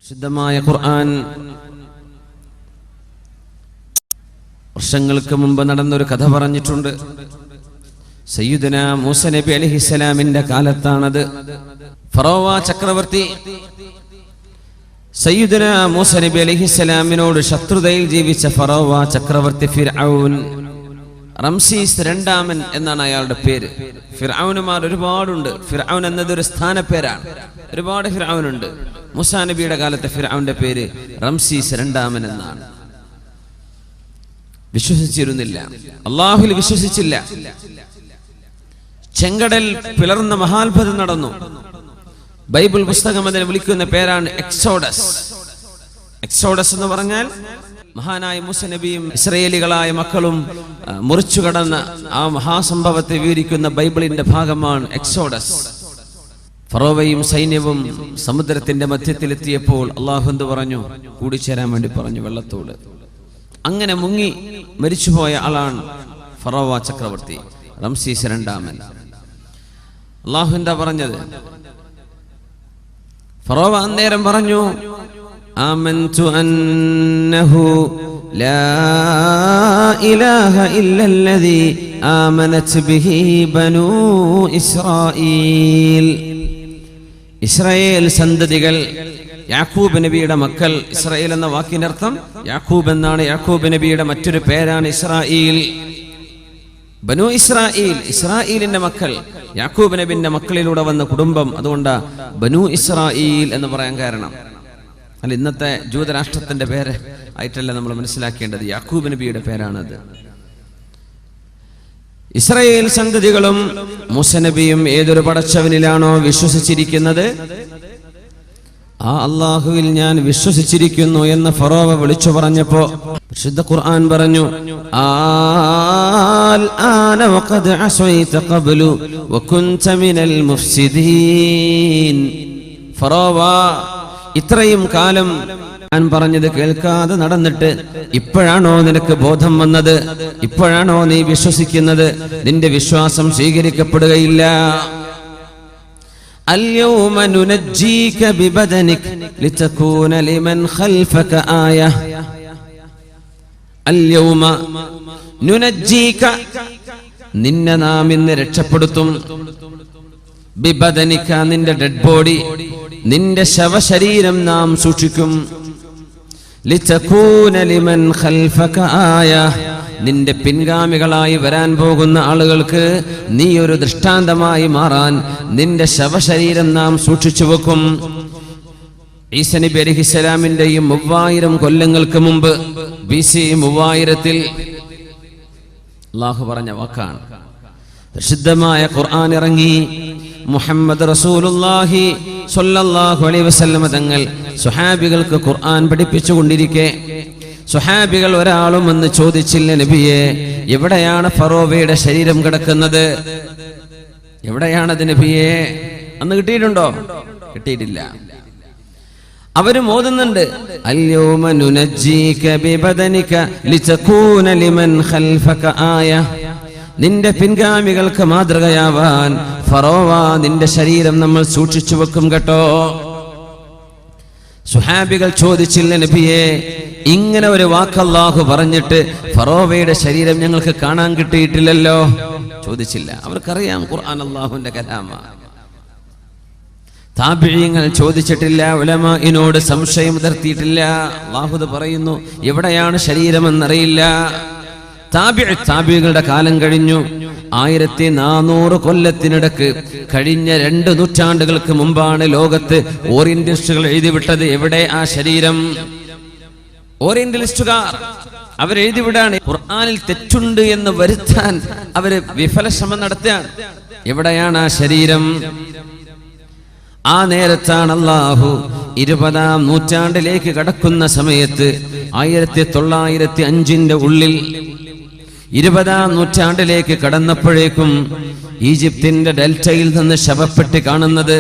വിശുദ്ധമായ ഖുർആൻ വർഷങ്ങൾക്ക് മുമ്പ് നടന്നൊരു കഥ പറഞ്ഞിട്ടുണ്ട്. സയ്യിദുന മൂസ നബി അലൈഹിസ്സലാമിന്റെ കാലത്താണത്. ഫറോവ ചക്രവർത്തി സയ്യിദുന മൂസ നബി അലൈഹിസ്സലാമിനോട് ശത്രുതയിൽ ജീവിച്ച ഫറോവ ചക്രവർത്തി ഫിർഔൻ, റംസീസ് രണ്ടാമൻ എന്നാണ് അയാളുടെ പേര്. ഫിർഔനുമാർ ഒരുപാടുണ്ട്. ഫിർഔൻ എന്നതൊരു സ്ഥാനപ്പേരാണ്. ഒരുപാട് ഫിർഔനുണ്ട്. മൂസാ നബിയുടെ കാലത്തെ ഫിർഔന്റെ പേര് റംസീസ് രണ്ടാമൻ എന്നാണ്. വിശ്വസിച്ചിരുന്നില്ല, അള്ളാഹുവിൽ വിശ്വസിച്ചില്ല. ചെങ്കടൽ പിളർന്ന മഹാത്ഭുതം നടന്നു. ബൈബിൾ പുസ്തകം അതിനെ വിളിക്കുന്ന പേരാണ് എക്സോഡസ്. എക്സോഡസ് എന്ന് പറഞ്ഞാൽ മഹാനായ മൂസ നബിയും ഇസ്രായേലികളായ മക്കളും മുറിച്ചു കടന്ന ആ മഹാസംഭവത്തെ വിവരിക്കുന്ന ബൈബിളിന്റെ ഭാഗമാണ് എക്സോഡസ്. ഫറോവയും സൈന്യവും സമുദ്രത്തിന്റെ മധ്യത്തിലെത്തിയപ്പോൾ അള്ളാഹു എന്ത് പറഞ്ഞു? കൂടിച്ചേരാൻ വേണ്ടി പറഞ്ഞു വെള്ളത്തോട്. അങ്ങനെ മുങ്ങി മരിച്ചുപോയ ആളാണ് ഫറോവ ചക്രവർത്തി റംസീസ് രണ്ടാമൻ. അള്ളാഹു എന്താ പറഞ്ഞത്? ഫറോവ അന്നേരം പറഞ്ഞു, ആമൻതു അന്നഹു ലാ ഇലാഹ ഇല്ലല്ലദീ ആമനത് ബിഹി ബനൂ ഇസ്രായീൽ. ഇസ്രായേൽ സന്തതികൾ, യാക്കൂബ് നബിയുടെ മക്കൾ. ഇസ്രായേൽ എന്ന വാക്കിനർത്ഥം യാക്കൂബ് എന്നാണ്. യാക്കൂബ് നബിയുടെ മറ്റൊരു പേരാണ് ഇസ്രായേൽ. ബനു ഇസ്രായേൽ, ഇസ്രായേലിന്റെ മക്കൾ, യാക്കൂബ് നബിന്റെ മക്കളിലൂടെ വന്ന കുടുംബം. അതുകൊണ്ടാ ബനു ഇസ്രായേൽ എന്ന് പറയാൻ കാരണം. അല്ല, ഇന്നത്തെ ജൂതരാഷ്ട്രത്തിന്റെ പേര് ആയിട്ടല്ല നമ്മൾ മനസ്സിലാക്കേണ്ടത്. യാക്കൂബ് നബിയുടെ പേരാണത്. ഇസ്രായേൽ സന്തതികളും മൂസ നബിയും ഏതൊരു പടച്ചവനിലാണോ വിശ്വസിച്ചിരിക്കുന്നത്, ആ അള്ളാഹുവിൽ ഞാൻ വിശ്വസിച്ചിരിക്കുന്നു എന്ന് ഫറോവ വിളിച്ചു പറഞ്ഞപ്പോ വിശുദ്ധ ഖുർആൻ പറഞ്ഞു, ആന വഖദ് അസൈത ഖബ്ലു വകുൻത മിനൽ മുഫ്സിദീൻ. ഫറോവ, ഇത്രയും കാലം ഞാൻ പറഞ്ഞത് കേൾക്കാതെ നടന്നിട്ട് ഇപ്പോഴാണോ നിനക്ക് ബോധം വന്നത്? ഇപ്പോഴാണോ നീ വിശ്വസിക്കുന്നത്? നിന്റെ വിശ്വാസം സ്വീകരിക്കപ്പെടുകയില്ല. اليوم ننجيك ببدنك لتكون لمن خلفك آية. اليوم ننجيك, നിന്നെ നാം ഇന്ന് രക്ഷപ്പെടുത്തും. ബിബദനിക, നിന്റെ ഡെഡ് ബോഡി, നിന്റെ ശവശരീരം നാം സൂക്ഷിക്കും. ലിതകൂന ലിമൻ ഖൽഫക ആയ, നിന്റെ പിൻഗാമികളായി വരാൻ പോകുന്ന ആളുകൾക്ക് നീ ഒരു ദൃഷ്ടാന്തമായി മാറാൻ നിന്റെ ശവശരീരം നാം സൂക്ഷിച്ചു വെക്കും. ഈസ നബി അലൈഹിസ്സലാമിന്റെയും 3000 കൊല്ലങ്ങൾക്ക് മുമ്പ് BC 3000-ൽ അല്ലാഹു പറഞ്ഞ വാക്കാണ്. പ്രസിദ്ധമായ ഖുർആൻ ഇറങ്ങി. മുഹമ്മദ് റസൂലുള്ളാഹി സ്വല്ലല്ലാഹു അലൈഹി വസല്ലം തങ്ങൾ സ്വഹാബികൾക്ക് ഖുർആൻ പഠിപ്പിച്ചു കൊണ്ടിരിക്കെ സ്വഹാബികൾ ഒരാളും എന്ന് ചോദിച്ചില്ല, നബിയെ, എവിടെയാണ് ഫറോവയുടെ ശരീരം കിടക്കുന്നത്? എവിടെയാണത് നബിയെ? അന്ന് കിട്ടിയിട്ടുണ്ടോ? കിട്ടിയിട്ടില്ല. അവരും ഓതുന്നുണ്ട്, അൽയൗമ നുനജ്ജീക ബിബദനിക ലിതകൂന ലിമൻ ഖൽഫക ആയ. നിന്റെ പിൻഗാമികൾക്ക് മാതൃകയാവാൻ ഫറോവ നിന്റെ ശരീരം നമ്മൾ സൂക്ഷിച്ചു വെക്കും കേട്ടോ. സുഹാബികൾ ചോദിച്ചില്ല, നബിയെ, ഇങ്ങനെ ഒരു വാക്ക് അല്ലാഹു പറഞ്ഞിട്ട് ഫറോവയുടെ ശരീരം ഞങ്ങൾക്ക് കാണാൻ കിട്ടിയിട്ടില്ലല്ലോ. ചോദിച്ചില്ല. അവർക്കറിയാം ഖുർആൻ അല്ലാഹുവിന്റെ കലാമാണ്. താബിഈങ്ങൾ ചോദിച്ചിട്ടില്ല, ഉലമാഇനോട് സംശയം ഉയർത്തിയിട്ടില്ല. അല്ലാഹു പറയുന്നു, എവിടെയാണ് ശരീരമെന്നറിയില്ല. താബിഈകളുടെ കാലം കഴിഞ്ഞു. 1400 കൊല്ലത്തിനിടക്ക് കഴിഞ്ഞ 2 നൂറ്റാണ്ടുകൾക്ക് മുമ്പാണ് ലോകത്ത് ഓറിയന്റലിസ്റ്റുകൾ എഴുതിവിട്ടത് എവിടെ ആ ശരീരം. ഓറിയന്റലിസ്റ്റുകാർ അവരെഴുതിവിടാണ്. ഖുർആനിൽ തെറ്റുണ്ട് എന്ന് വരുത്താൻ അവര് വിഫല ശ്രമം നടത്തുകയാണ്. എവിടെയാണ് ആ ശരീരം? ആ നേരത്താണ് അല്ലാഹു 20-ാം നൂറ്റാണ്ടിലേക്ക് കടക്കുന്ന സമയത്ത് 1905-ന്റെ ഉള്ളിൽ 20-ാം നൂറ്റാണ്ടിലേക്ക് കടന്നപ്പോഴേക്കും ഈജിപ്തിന്റെ ഡെൽറ്റയിൽ നിന്ന് ശവപ്പെട്ടി കാണുന്നത്.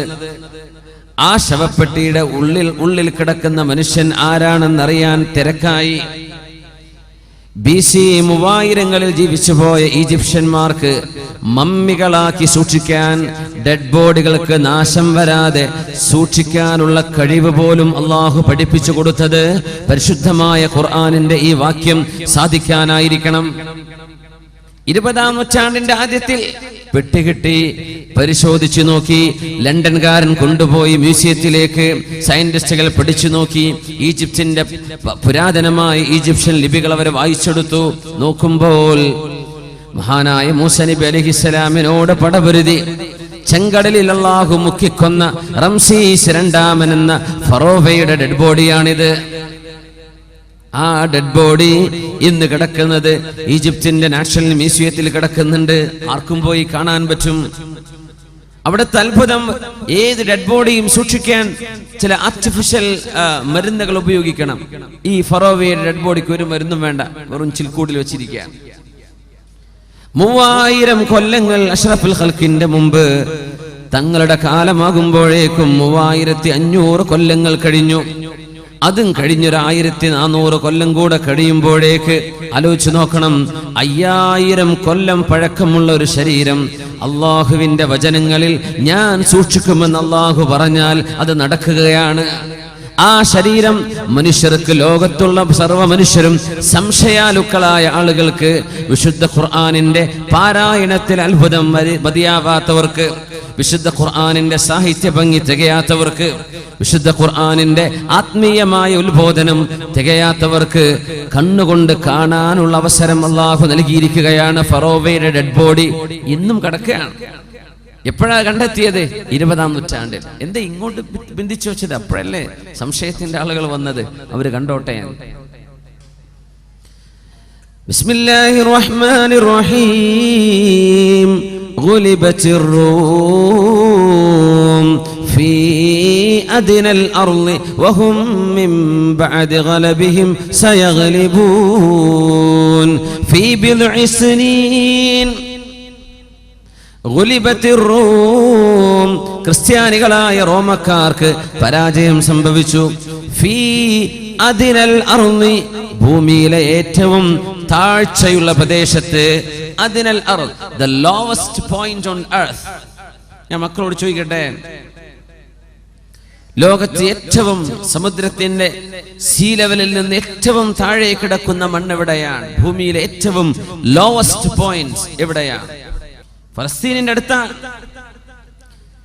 ആ ശവപ്പെട്ടിയുടെ ഉള്ളിൽ കിടക്കുന്ന മനുഷ്യൻ ആരാണെന്നറിയാൻ തിരക്കായി. BC 3000-ങ്ങളിൽ ജീവിച്ചുപോയ ഈജിപ്ഷ്യന്മാർക്ക് മമ്മികളാക്കി സൂക്ഷിക്കാൻ, ഡെഡ് ബോഡികൾക്ക് നാശം വരാതെ സൂക്ഷിക്കാനുള്ള കഴിവ് പോലും അള്ളാഹു പഠിപ്പിച്ചു കൊടുത്തത് പരിശുദ്ധമായ ഖുർആനിന്റെ ഈ വാക്യം സാധിക്കാനായിരിക്കണം. 20-ാം നൂറ്റാണ്ടിന്റെ ആദ്യത്തിൽ പെട്ടികിട്ടി പരിശോധിച്ചു നോക്കി. ലണ്ടൻകാരൻ കൊണ്ടുപോയി മ്യൂസിയത്തിലേക്ക് സയന്റിസ്റ്റുകൾ പഠിച്ചു നോക്കി. ഈജിപ്തിന്റെ പുരാതനമായ ഈജിപ്ഷ്യൻ ലിപികൾ അവർ വായിച്ചെടുത്തു. നോക്കുമ്പോൾ മഹാനായ മൂസ നബി അലൈഹിസ്സലാമിനോട് പടപൊരുതി ചെങ്കടലിൽ അല്ലാഹു മുക്കിക്കൊന്ന റംസീസ് രണ്ടാമൻ എന്ന ഫറോവയുടെ ഡെഡ് ബോഡിയാണിത്. ആ ഡെഡ് ബോഡി ഇന്ന് കിടക്കുന്നത് ഈജിപ്തിന്റെ നാഷണൽ മ്യൂസിയത്തിൽ കിടക്കുന്നുണ്ട്. ആർക്കും പോയി കാണാൻ പറ്റും. അവിടുത്തെ അത്ഭുതം, ഏത് ഡെഡ് ബോഡിയും സൂക്ഷിക്കാൻ ചില ആർട്ടിഫിഷ്യൽ മരുന്നുകൾ ഉപയോഗിക്കണം. ഈ ഫറോവയുടെ ഡെഡ് ബോഡിക്ക് ഒരു മരുന്നും വേണ്ട, വെറും ചിൽക്കൂടിൽ വെച്ചിരിക്കുക. 3000 കൊല്ലങ്ങൾ അഷ്റഫുൽ ഖൽഖിന്റെ മുമ്പ് തങ്ങളുടെ കാലമാകുമ്പോഴേക്കും 3500 കൊല്ലങ്ങൾ കഴിഞ്ഞു. അതും കഴിഞ്ഞൊരു 1400 കൊല്ലം കൂടെ കഴിയുമ്പോഴേക്ക് ആലോചിച്ചു നോക്കണം, 5000 കൊല്ലം പഴക്കമുള്ള ഒരു ശരീരം അള്ളാഹുവിന്റെ വചനങ്ങളിൽ ഞാൻ സൂക്ഷിക്കുമെന്ന് അള്ളാഹു പറഞ്ഞാൽ അത് നടക്കുകയാണ്. ആ ശരീരം മനുഷ്യർക്ക്, ലോകത്തുള്ള സർവ്വ മനുഷ്യരും സംശയാലുക്കളായ ആളുകൾക്ക്, വിശുദ്ധ ഖുർആനിന്റെ പാരായണത്തിൽ അത്ഭുതം മതിയാവാത്തവർക്ക്, വിശുദ്ധ ഖുർആനിന്റെ സാഹിത്യ ഭംഗി തികയാത്തവർക്ക്, വിശുദ്ധ ഖുർആനിന്റെ ആത്മീയമായ ഉത്ബോധനം തികയാത്തവർക്ക് കണ്ണുകൊണ്ട് കാണാനുള്ള അവസരം അള്ളാഹു നൽകിയിരിക്കുകയാണ്. ഫറോവയുടെ ഡെഡ് ബോഡി ഇന്നും കിടക്കുകയാണ്. എപ്പോഴാണ് കണ്ടെത്തിയത്? 20-ാം നൂറ്റാണ്ടിൽ. എന്താ ഇങ്ങോട്ട് ബന്ധിച്ചു വെച്ചത്? അപ്പോഴല്ലേ സംശയത്തിന്റെ ആളുകൾ വന്നത്. അവര് കണ്ടോട്ടെ. ബിസ്മില്ലാഹിർ റഹ്മാനിർ റഹീം. ഗുലിബത്തിർ റൂം ഫീ അദ്നൽ അർളി വഹും മിൻ ബഅദി ഗലബിഹിം സയഗ്ലിബൂൻ ഫീ ബിദ്ഇ സിനീൻ. റൂം, ക്രിസ്ത്യാനികളായ റോമക്കാർക്ക് പരാജയം സംഭവിച്ചു. ഫീ അദ്നൽ അർളി, ഭൂമിയിലെ ഏറ്റവും താഴ്ചയുള്ള പ്രദേശത്ത്. അദ്നൽ അർള്, the lowest point on earth. ഞാൻ മക്കളോട് ചോദിക്കട്ടെ, ലോകത്ത് ഏറ്റവും സമുദ്രത്തിന്റെ സീ ലെവലിൽ നിന്ന് ഏറ്റവും താഴെ കിടക്കുന്ന മണ്ണ് എവിടെയാണ്? ഭൂമിയിലെ ഏറ്റവും ലോവസ്റ്റ് പോയിന്റ് എവിടെയാണ്? ഫലസ്തീനിന്റെ അടുത്താണ്.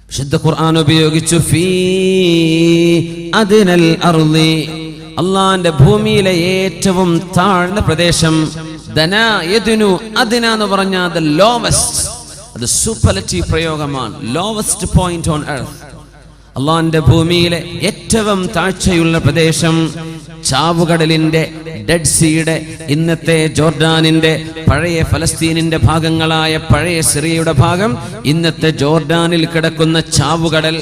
വിശുദ്ധ ഖുർആൻ ഉപയോഗിച്ചു ഫീ അദ്നൽ അർളി, അള്ളാന്റെ ഭൂമിയിലെ ഏറ്റവും താഴ്ന്ന പ്രദേശം. ദനാ യദ്നു, അദ്ന എന്ന് പറഞ്ഞാൽ the lowest, അത് സൂപ്പർലേറ്റീവ് പ്രയോഗമാണ്. ലോവസ്റ്റ് പോയിന്റ് ഓൺ എർത്ത്, അള്ളാന്റെ ഭൂമിയിലെ ഏറ്റവും താഴ്ചയുള്ള പ്രദേശം. ചാവുകടലിന്റെ, ഡെഡ് സീയുടെ, ഇന്നത്തെ ജോർഡാനിന്റെ, പഴയ ഫലസ്തീനിന്റെ ഭാഗങ്ങളായ പഴയ സിറിയയുടെ ഭാഗം, ഇന്നത്തെ ജോർഡാനിൽ കിടക്കുന്ന ചാവുകടൽ,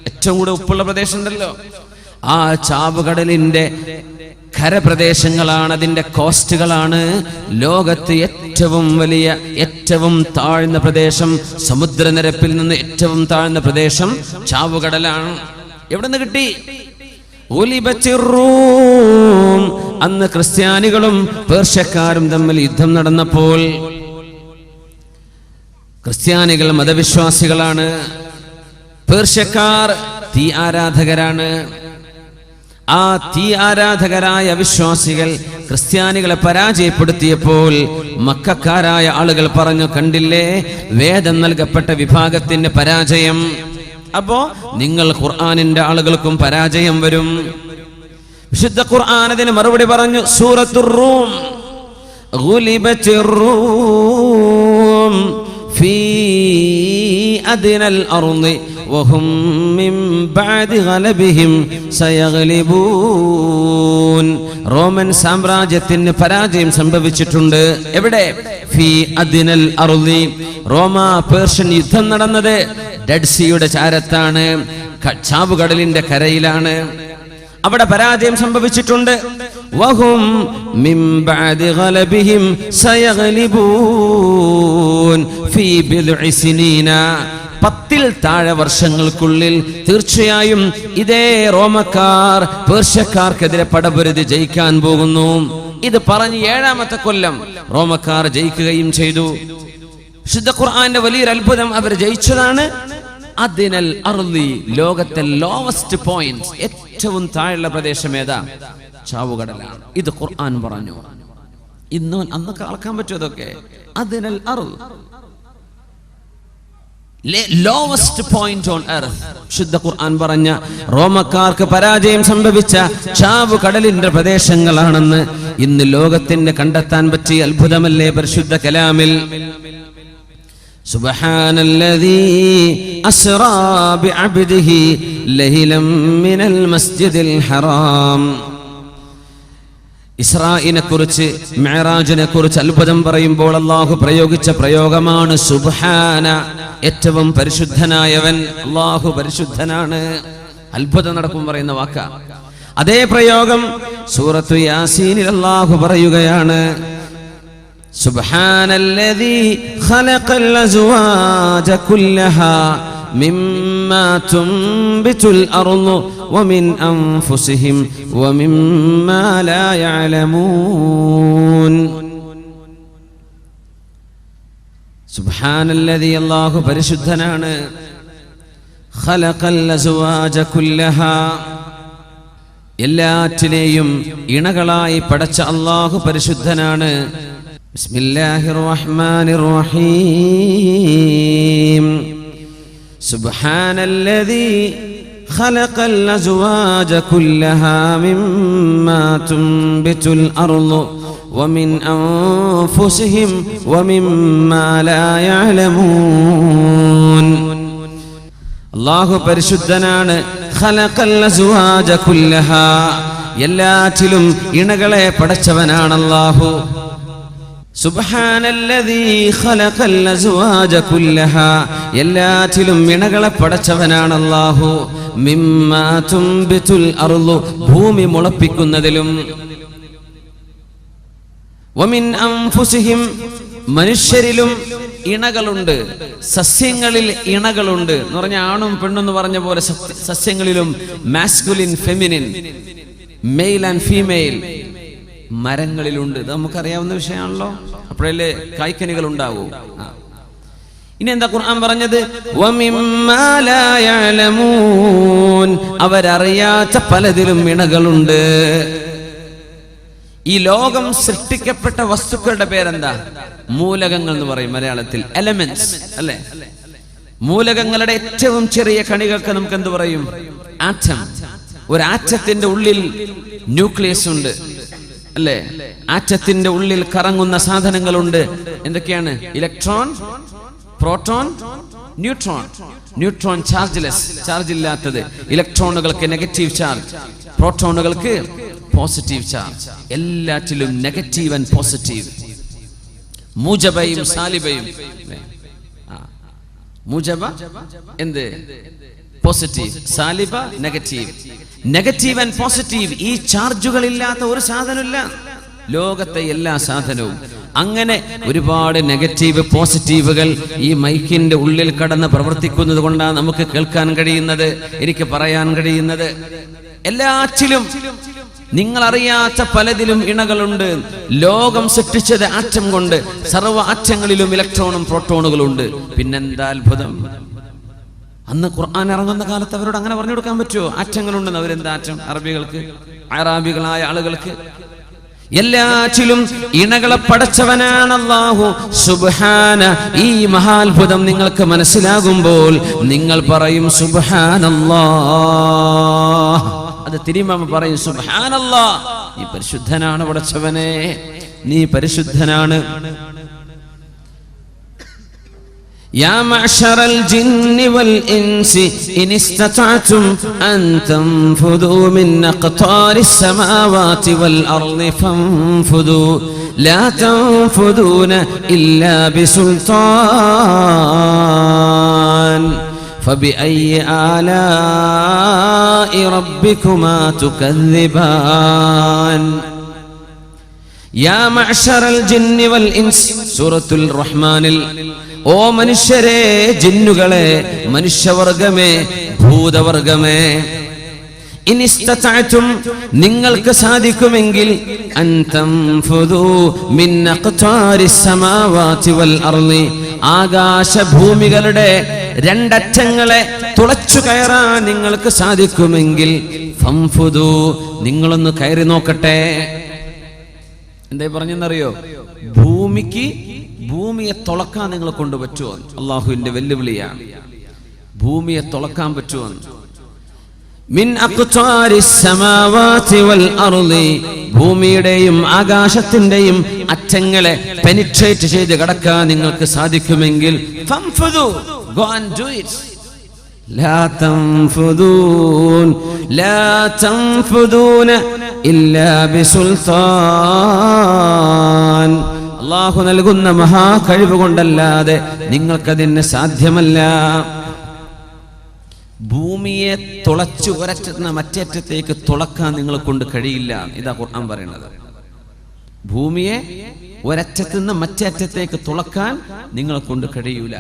ഏറ്റവും കൂടെ ഉപ്പുള്ള പ്രദേശം ഉണ്ടല്ലോ, ആ ചാവുകടലിന്റെ കരപ്രദേശങ്ങളാണ്, അതിന്റെ കോസ്റ്റുകളാണ് ലോകത്ത് ഏറ്റവും വലിയ, ഏറ്റവും താഴ്ന്ന പ്രദേശം. സമുദ്രനിരപ്പിൽ നിന്ന് ഏറ്റവും താഴ്ന്ന പ്രദേശം ചാവുകടലാണ്. എവിടെ നിന്ന് കിട്ടി? റൂം. അന്ന് ക്രിസ്ത്യാനികളും പേർഷ്യക്കാരും തമ്മിൽ യുദ്ധം നടന്നപ്പോൾ, ക്രിസ്ത്യാനികൾ മതവിശ്വാസികളാണ്, പേർഷ്യക്കാർ തീ ആരാധകരാണ്. ആ തീ ആരാധകരായ വിശ്വാസികൾ ക്രിസ്ത്യാനികളെ പരാജയപ്പെടുത്തിയപ്പോൾ മക്കക്കാരായ ആളുകൾ പറഞ്ഞു, കണ്ടില്ലേ വേദം നൽകപ്പെട്ട വിഭാഗത്തിന്റെ പരാജയം. അപ്പോ നിങ്ങൾ ഖുർആനിന്റെ ആളുകൾക്കും പരാജയം വരും. വിശുദ്ധ ഖുർആൻ അതിന് മറുപടി പറഞ്ഞു. സൂറത്തുർ റൂം, ഗുലിബത്തിർ റൂം ഫീ അദ്നൽ അർളി വഹും മിൻ ബഅദി ഗലബിഹിം സയഗ്ലിബൂൻ. റോമൻ സാമ്രാജ്യത്തിന് പരാജയം സംഭവിച്ചിട്ടുണ്ട്. എവിടെ? ഫീ അദ്നൽ അർളി. റോമ പേർഷ്യൻ യുദ്ധം നടന്നത് ഡെഡ് സീയുടെ ചാരത്താണ്, ചാവുകടലിന്റെ കരയിലാണ്. അവിടെ പരാജയം സംഭവിച്ചിട്ടുണ്ട്. വഹും മിൻ ബഅദി ഗലബിഹിം സയഗ്ലിബൂൻ ഫീ ബിദ്ഇ സിനീന. 10-ൽ താഴെ വർഷങ്ങൾക്കുള്ളിൽ തീർച്ചയായും ഇതേ റോമക്കാർ പേർഷ്യക്കാർക്കെതിരെ പടപൊരുതി ജയിക്കാൻ പോകുന്നു. ഇത് പറഞ്ഞ് 7ാമത്തെ കൊല്ലം റോമക്കാർ ജയിക്കുകയും ചെയ്തു. വിശുദ്ധ ഖുർആന്റെ വലിയൊരു അത്ഭുതം, അവർ ജയിച്ചതാണ്. അദ്നൽ അർളി, ലോകത്തെ ലോവസ്റ്റ് പോയിന്റ്, ഏറ്റവും താഴെയുള്ള പ്രദേശം ഏതാ? ചാവുകടലാണ്. ഇത് ഖുർആൻ പറഞ്ഞു. അന്നൊക്കെ അളക്കാൻ പറ്റും അതൊക്കെ. അദ്നൽ അർള്, ലോവസ്റ്റ് പോയിന്റ് ഓൺ എർത്ത്. ശുദ്ധ ഖുർആൻ പറഞ്ഞ റോമക്കാർക്ക് പരാജയം സംഭവിച്ച ചാവുകടലിന്റെ പ്രദേശങ്ങളാണെന്ന് ഇന്ന് ലോകത്തിന് കണ്ടെത്താൻ പറ്റിയ അത്ഭുതമല്ലേ പരിശുദ്ധ കലാമിൽ. സുബ്ഹാനല്ലദീ അസ്റാ ബിഅബ്ദിഹി ലൈലൻ മിനൽ മസ്ജിദിൽ ഹറാം. ഇസ്രായിനെ കുറിച്ച്, മിഅ്റാജിനെ കുറിച്ച് അത്ഭുതം പറയുമ്പോൾ അല്ലാഹു പ്രയോഗിച്ച പ്രയോഗമാണ് സുബ്ഹാന. ഏറ്റവും പരിശുദ്ധനായവൻ അല്ലാഹു പരിശുദ്ധനാണ്. അത്ഭുതം നടക്കും പറയുന്ന വാക്ക. അതേ പ്രയോഗം സൂറത്തു യാസീനിൽ അല്ലാഹു പറയുകയാണ്, സുബ്ഹാനല്ലദീ ഖലഖൽ അസ്വാജ കുല്ലഹാ മിമ്മാ തുംബിതുൽ അർളു വമിൻ അൻഫുസിഹിം വമിമ്മാ ലാ യഅലമൂൻ. സുബ്ഹാനല്ലദീ, അല്ലാഹു പരിശുദ്ധനാണ്. ഖലഖൽ അസ്വാജ കുല്ലഹാ, എല്ലാറ്റിനെയും ഇണകളായി പടച്ച അല്ലാഹു പരിശുദ്ധനാണ്. ബിസ്മില്ലാഹിർ റഹ്മാനിർ റഹീം. സുബ്ഹാനല്ലദീ ഖലഖൽ അസ്വാജ കുല്ലഹാ മിമ്മാ തുംബിതുൽ അർളു വമിൻ അൻഫുസിഹിം വമിമ്മാ ലാ യഅലമൂൻ. അല്ലാഹു പരിശുദ്ധനാണ്. ഖലഖൽ അസ്വാജ കുല്ലഹാ, എല്ലാറ്റിലും ഇണകളെ പടച്ചവനാണ് അല്ലാഹു. സുബ്ഹാനല്ലദീ ഖലഖൽ അസ്വാജ കുല്ലഹാ, എല്ലാറ്റിലും ഇണകളെ പടച്ചവനാണ് അല്ലാഹു. മിമ്മാ തുംബിതുൽ അർളു, ഭൂമി മുളപ്പിക്കുന്നതിലും. വമിൻ അൻഫുസിഹിം, മനുഷ്യരിലും ഇണകളുണ്ട്, സസ്യങ്ങളിൽ ഇണകളുണ്ട് എന്ന് പറഞ്ഞ ആണും പെണ്ണും എന്ന് പറഞ്ഞ പോലെ സസ്യങ്ങളിലും masculine feminine, male and female മരങ്ങളിലുണ്ട്. ഇത് നമുക്കറിയാവുന്ന വിഷയമാണല്ലോ. അപ്പോഴല്ലേ കായ്ക്കനികൾ ഉണ്ടാവൂ. ഇനി എന്താ ഖുർആൻ പറഞ്ഞത്? വമിമ്മാ ലാ യഅലമൂൻ, അവരറിയാത്ത പലതിലും ഇണകളുണ്ട്. ഈ ലോകം സൃഷ്ടിക്കപ്പെട്ട വസ്തുക്കളുടെ പേരെന്താ? മൂലകങ്ങൾ എന്ന് പറയും മലയാളത്തിൽ, എലമെന്റ്സ് അല്ലേ? മൂലകങ്ങളുടെ ഏറ്റവും ചെറിയ കണികൾക്ക് നമുക്ക് എന്ത് പറയും? ആറ്റം. ഒരു ആറ്റത്തിന്റെ ഉള്ളിൽ ന്യൂക്ലിയസ് ഉണ്ട് അല്ലേ? ആറ്റത്തിന്റെ ഉള്ളിൽ കറങ്ങുന്ന സാധനങ്ങളുണ്ട്. എന്തൊക്കെയാണ്? Electron, proton, neutron. Neutron chargeless, charge ഇല്ലാത്തത്. ഇലക്ട്രോണുകൾക്ക് നെഗറ്റീവ് ചാർജ്, പ്രോട്ടോണുകൾക്ക് പോസിറ്റീവ് ചാർജ്. എല്ലാറ്റിലും നെഗറ്റീവ് ആൻഡ് പോസിറ്റീവ്. മൂജബയും സാലിബയും. മൂജബ എന്ത്? Positive. സാലിബ negative. Negative and positive, ഈ ചാർജുകൾ ഇല്ലാത്ത ഒരു സാധനമില്ല ലോകത്തെ എല്ലാ സാധനവും. അങ്ങനെ ഒരുപാട് നെഗറ്റീവ് പോസിറ്റീവുകൾ ഈ മൈക്കിന്റെ ഉള്ളിൽ കടന്ന് പ്രവർത്തിക്കുന്നത് കൊണ്ടാണ് നമുക്ക് കേൾക്കാൻ കഴിയുന്നത്, എനിക്ക് പറയാൻ കഴിയുന്നത്. എല്ലാറ്റിലും നിങ്ങൾ അറിയാത്ത പലതിലും ഇണകളുണ്ട്. ലോകം സൃഷ്ടിച്ചത് ആറ്റം കൊണ്ട്. സർവ്വ ആറ്റങ്ങളിലും ഇലക്ട്രോണും പ്രോട്ടോണുകളുണ്ട്. പിന്നെന്താ അത്ഭുതം! അന്ന് ഖുർആൻ ഇറങ്ങുന്ന കാലത്ത് അവരോട് അങ്ങനെ പറഞ്ഞു കൊടുക്കാൻ പറ്റുമോ? ആറ്റങ്ങളുണ്ടെന്ന്. അവരെന്താ ആറ്റം? അറബികൾക്ക്, അറാബികളായ ആളുകൾക്ക്. എല്ലാറ്റിലും ഇണകളെ പടച്ചവനാണ് അല്ലാഹു. സുബ്ഹാന. ഈ മഹാത്ഭുതം നിങ്ങൾക്ക് മനസ്സിലാകുമ്പോൾ നിങ്ങൾ പറയും സുബ്ഹാനല്ലാഹ്. അത് തിരുമ പറയും സുബ്ഹാനല്ലാഹ്, നീ പരിശുദ്ധനാണ് പടച്ചവനെ, നീ പരിശുദ്ധനാണ്. يا معشر الجن والإنس إن استطعتم أن تنفذوا من أقطار السماوات والأرض فانفذوا لا تنفذون إلا بسلطان فبأي آلاء ربكما تكذبان يا معشر الجن والإنس سورة الرحمن. ഓ മനുഷ്യരെ, ജിന്നുകളെ, മനുഷ്യവർഗമേ, ഭൂതവർഗമേ, ഇനിസ്തതഅതും നിങ്ങൾക്ക് സാധിക്കുമെങ്കിൽ അൻ തൻഫുദു മിൻ അഖ്താരിസ് സമാവാതി വൽ അർളി ആകാശഭൂമികളുടെ രണ്ടറ്റങ്ങളെ തുളച്ചു കയറാൻ നിങ്ങൾക്ക് സാധിക്കുമെങ്കിൽ ഫംഫുദു നിങ്ങളൊന്ന് കയറി നോക്കട്ടെ. എന്താ പറഞ്ഞെന്നറിയോ? ഭൂമിയെ തുളക്കാൻ നിങ്ങളെ കൊണ്ട് പറ്റുമോ? അള്ളാഹുവിന്റെ വെല്ലുവിളിയാണ്. ഭൂമിയെ തുളക്കാൻ പറ്റുമോ? മിൻ അഖ്താരിസ് സമാവാതി വൽ അർളി ഭൂമിയുടെയും ആകാശത്തിന്റെയും അറ്റങ്ങളെ പെനിട്രേറ്റ് ചെയ്ത് കടക്കാൻ നിങ്ങൾക്ക് സാധിക്കുമെങ്കിൽ ഫംഫുദു, go and do it. لا تنفذون إلا بسلطان അല്ലാഹു നൽകുന്ന മഹാ കഴിവ് കൊണ്ടല്ലാതെ നിങ്ങൾക്കതിന് സാധ്യമല്ല. ഭൂമിയെ തുളച്ചു ഒരറ്റത്തുന്ന മറ്റേറ്റത്തേക്ക് തുളക്കാൻ നിങ്ങളെ കൊണ്ട് കഴിയില്ല. ഇതാ ഖുർആൻ പറയുന്നത്. ഭൂമിയെ ഒരറ്റത്തുനിന്ന് മറ്റേറ്റത്തേക്ക് തുളക്കാൻ നിങ്ങളെ കൊണ്ട് കഴിയൂല.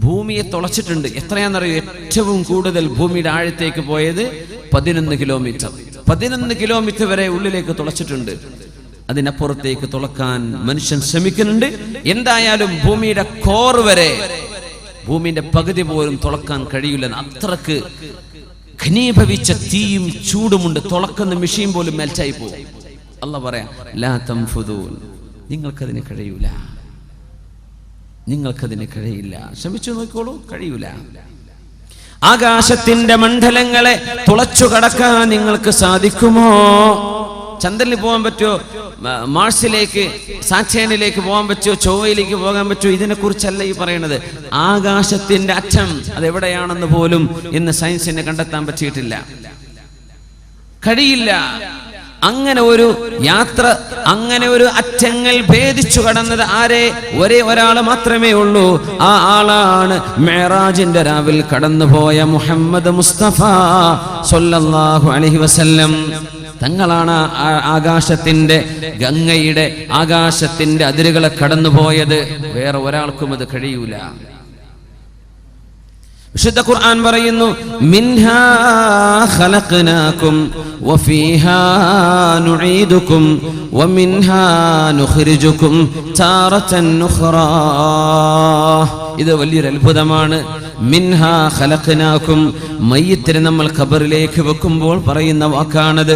ഭൂമിയെ തുളച്ചിട്ടുണ്ട്. എത്രയാണെന്നറിയോ? ഏറ്റവും കൂടുതൽ ഭൂമിയുടെ ആഴത്തേക്ക് പോയത് 11 കിലോമീറ്റർ. 11 കിലോമീറ്റർ വരെ ഉള്ളിലേക്ക് തുളച്ചിട്ടുണ്ട്. അതിനപ്പുറത്തേക്ക് തുളക്കാൻ മനുഷ്യൻ ശ്രമിക്കുന്നുണ്ട്. എന്തായാലും ഭൂമിയുടെ കോർ വരെ, ഭൂമിയുടെ പകുതി പോലും തുളക്കാൻ കഴിയില്ല. അത്രക്ക് ഘനീഭവിച്ച തീയും ചൂടുമുണ്ട്. തുളക്കുന്ന മെഷീൻ പോലും മെൽറ്റായി പോകും. അല്ലാഹു പറയാം, ലാ തൻഫുദൂൻ, നിങ്ങൾക്കതിന് കഴിയൂല, നിങ്ങൾക്കതിന് കഴിയില്ല. ശ്രമിച്ചു നോക്കിക്കോളൂ, കഴിയൂല. ആകാശത്തിന്റെ മണ്ഡലങ്ങളെ തുളച്ചു കടക്കാൻ നിങ്ങൾക്ക് സാധിക്കുമോ? ചന്ദ്രനിൽ പോകാൻ പറ്റുമോ? മാർസിലേക്ക്, സാറ്റേണിലേക്ക് പോകാൻ പറ്റുമോ? ചൊവ്വയിലേക്ക് പോകാൻ പറ്റുമോ? ഇതിനെ കുറിച്ചല്ല ഈ പറയുന്നത്. ആകാശത്തിന്റെ അറ്റം അതെവിടെയാണെന്ന് പോലും ഇന്ന് സയൻസിന് കണ്ടെത്താൻ പറ്റിയിട്ടില്ല. കഴിയില്ല. അങ്ങനെ ഒരു യാത്ര, അങ്ങനെ ഒരു അറ്റങ്ങൾ ഭേദിച്ചു കടന്നത് ഒരേ ഒരാൾ മാത്രമേ ഉള്ളൂ. ആ ആളാണ് മിഅ്റാജിന്റെ രാവിൽ കടന്നുപോയ മുഹമ്മദ് മുസ്തഫ സ്വല്ലല്ലാഹു അലൈഹി വസല്ലം. തങ്ങളാണ് ആകാശത്തിന്റെ, ഗംഗയുടെ ആകാശത്തിന്റെ അതിരുകളെ കടന്നുപോയത്. വേറെ ഒരാൾക്കും അത് കഴിയൂല. വിശുദ്ധ ഖുർആൻ പറയുന്നു, മിൻഹാ ഖലഖനാകും വഫീഹാ നുഈദുകും വമിൻഹാ നുഖ്രിജുകും താറതൻ ഉഖ്റാ. ഇത് വലിയൊരു അത്ഭുതമാണ്. മിൻഹാ ഖലഖനാകും, മയ്യിത്തിനെ നമ്മൾ ഖബറിലേക്ക് വെക്കുമ്പോൾ പറയുന്ന വാക്കാണത്.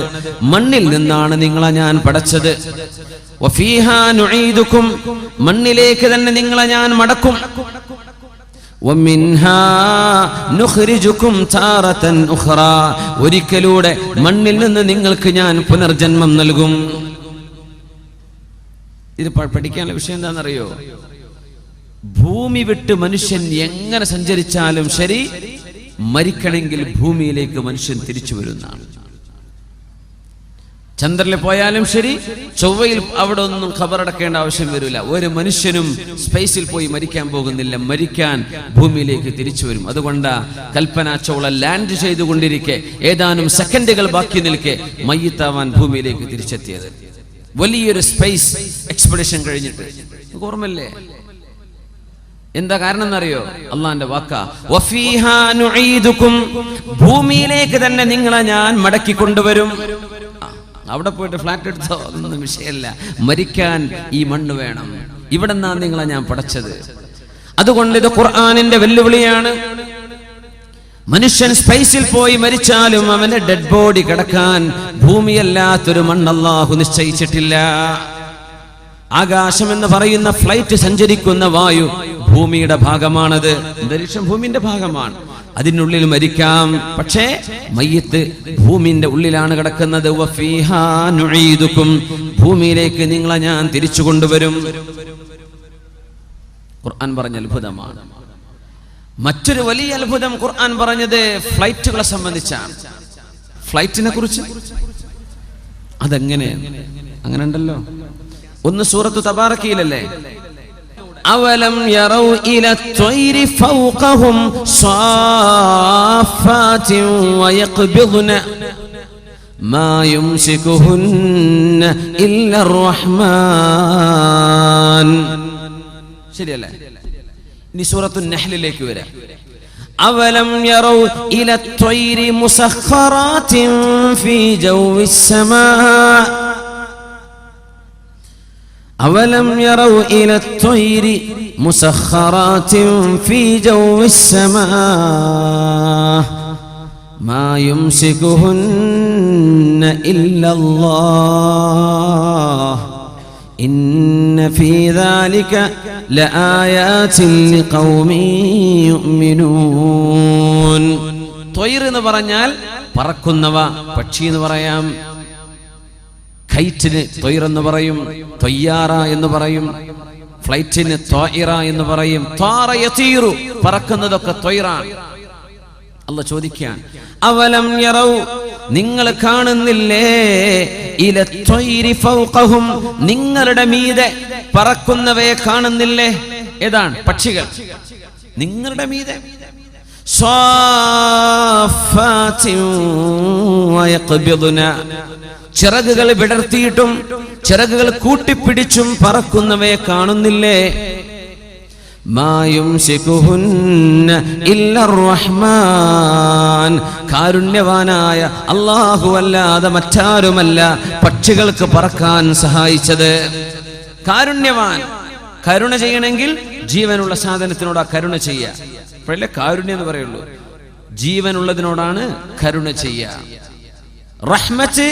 മണ്ണിൽ നിന്നാണ് നിങ്ങളെ ഞാൻ പടച്ചത്. വഫീഹാ നുഈദുകും, മണ്ണിലേക്ക് തന്നെ നിങ്ങളെ ഞാൻ മടക്കും. ومنها نخرجكم تارة أخرى, ഒരിക്കലൂടെ മണ്ണിൽ നിന്ന് നിങ്ങൾക്ക് ഞാൻ പുനർജന്മം നൽകും. ഇത് പഠിക്കാനുള്ള വിഷയം എന്താണെന്നറിയോ? ഭൂമി വിട്ട് മനുഷ്യൻ എങ്ങനെ സഞ്ചരിച്ചാലും ശരി, മരിക്കണമെങ്കിൽ ഭൂമിയിലേക്ക് മനുഷ്യൻ തിരിച്ചു വരുന്നതാണ്. ചന്ദ്രനിൽ പോയാലും ശരി, ചൊവ്വയിൽ അവിടെ ഒന്നും ഖബറടക്കേണ്ട ആവശ്യം വരില്ല. ഒരു മനുഷ്യനും സ്പേസിൽ പോയി മരിക്കാൻ പോകുന്നില്ല. മരിക്കാൻ ഭൂമിയിലേക്ക് തിരിച്ചു വരും. അതുകൊണ്ടാ കൽപ്പന ചൗള ലാൻഡ് ചെയ്തുകൊണ്ടിരിക്കെ ഏതാനും സെക്കൻഡുകൾ ബാക്കി നിൽക്കെ മയ്യിത്താവാൻ ഭൂമിയിലേക്ക് തിരിച്ചെത്തിയത്. വലിയൊരു സ്പേസ് എക്സ്പെഡിഷൻ കഴിഞ്ഞിട്ട്. ഓർമ്മല്ലേ? എന്താ കാരണം എന്നറിയോ? അള്ളാന്റെ വാക്കാ, വഫീഹാ നുഈദുകും, ഭൂമിയിലേക്ക് തന്നെ നിങ്ങളെ ഞാൻ മടക്കി കൊണ്ടുവരും. അവിടെ പോയിട്ട് ഫ്ലാറ്റ് എടുത്തോ, അതൊന്നും വിഷയമല്ല. മരിക്കാൻ ഈ മണ്ണ് വേണം. ഇവിടെ നിന്നാണ് നിങ്ങളെ ഞാൻ പടച്ചത്. അതുകൊണ്ട് ഇത് ഖുർആനിന്റെ വെല്ലുവിളിയാണ്. മനുഷ്യൻ സ്പേസിൽ പോയി മരിച്ചാലും അവന്റെ ഡെഡ് ബോഡി കിടക്കാൻ ഭൂമിയല്ലാത്തൊരു മണ്ണ് അല്ലാഹു നിശ്ചയിച്ചിട്ടില്ല. ആകാശം എന്ന് പറയുന്ന ഫ്ലൈറ്റ് സഞ്ചരിക്കുന്ന വായു ഭൂമിയുടെ ഭാഗമാണത്. അന്തരീക്ഷം ഭൂമിന്റെ ഭാഗമാണ്. അതിനുള്ളിൽ മരിക്കാം. പക്ഷേ മയ്യിത്ത് ഭൂമിന്റെ ഉള്ളിലാണ് കിടക്കുന്നത്. വഫീഹാ നുഈദുകും, ഭൂമിയിലേക്ക് നിങ്ങളെ ഞാൻ തിരിച്ചു കൊണ്ടുവരും. ഖുർആൻ പറഞ്ഞ അത്ഭുതമാണ്. മറ്റൊരു വലിയ അത്ഭുതം ഖുർആൻ പറഞ്ഞത് ഫ്ലൈറ്റുകളെ സംബന്ധിച്ചാണ്. ഫ്ലൈറ്റിനെ കുറിച്ച് അതെങ്ങനെ അങ്ങനെ ഉണ്ടല്ലോ. ഒന്ന് സൂറത്തു തബാറക്കയിലല്ലേ, അവലം യറൗ ഇലാ ത്വയ്രി ഫൗഖഹും സാഫാത്തിൻ വയഖ്ബിദ്ന മാ യുംസികുഹുന്ന ഇല്ലാ റഹ്മാൻ. ശരിയല്ലേ? ഇനി സൂറത്തു നഹ്ലിലേക്ക് വരാം. അവലം യറൗ ഇല ത്വയ്രി മുസഖറാത്തിൻ ഫീ ജൗവിസ് സമാ അവലം യറൗ ഇല ത്വയ്രി മുസഖറാത്തിൻ ഫീ ജൗവിസ് സമാ മാ യുംസികുഹുന്ന ഇല്ലല്ലാഹ് ഇന്ന ഫീ ദാലിക ലആയാതിൻ ലിഖൗമിൻ യുഅ്മിനൂൻ. ത്വയ്ർ എന്ന് പറഞ്ഞാൽ പറക്കുന്നവ, പക്ഷി എന്ന് പറയാം. കൈറ്റിന് ത്വയ്ർ എന്ന് പറയും, ത്വയ്യാറ എന്ന് പറയും. ഫ്ലൈറ്റിന് ത്വായിറ എന്ന് പറയും. ത്വാറ യതീറു, പറക്കുന്നതൊക്കെ ത്വയ്റാണ്. അല്ലാഹ് ചോദിക്കുകയാണ്, അവലം യറൗ, നിങ്ങൾ കാണുന്നില്ലേ, ഇല ത്വയ്രി ഫൗഖഹും, നിങ്ങളുടെ മീതെ പറക്കുന്നവയെ കാണുന്നില്ലേ? ഏതാണ്? പക്ഷികൾ. നിങ്ങളുടെ മീതെ സ്വാഫാത്തിൻ വയഖ്ബിദ്ന, ചിറകുകൾ വിടർത്തിയിട്ടും ചിറകുകൾ കൂട്ടിപ്പിടിച്ചും പറക്കുന്നവയെ കാണുന്നില്ലേ? മാ യുംസികുഹുന്ന ഇല്ലർ റഹ്മാൻ, കാരുണ്യവാനായ അല്ലാഹു അല്ലാതെ മറ്റാരുമല്ല പക്ഷികൾക്ക് പറക്കാൻ സഹായിച്ചത്. കാരുണ്യവാൻ. കരുണ ചെയ്യണമെങ്കിൽ ജീവനുള്ള സാധനത്തിനോടാ കരുണ ചെയ്യുക. അപ്പോഴല്ലേ കാരുണ്യം എന്ന് പറയുള്ളൂ. ജീവനുള്ളതിനോടാണ് കരുണ ചെയ്യുക. റഹ്മത്ത്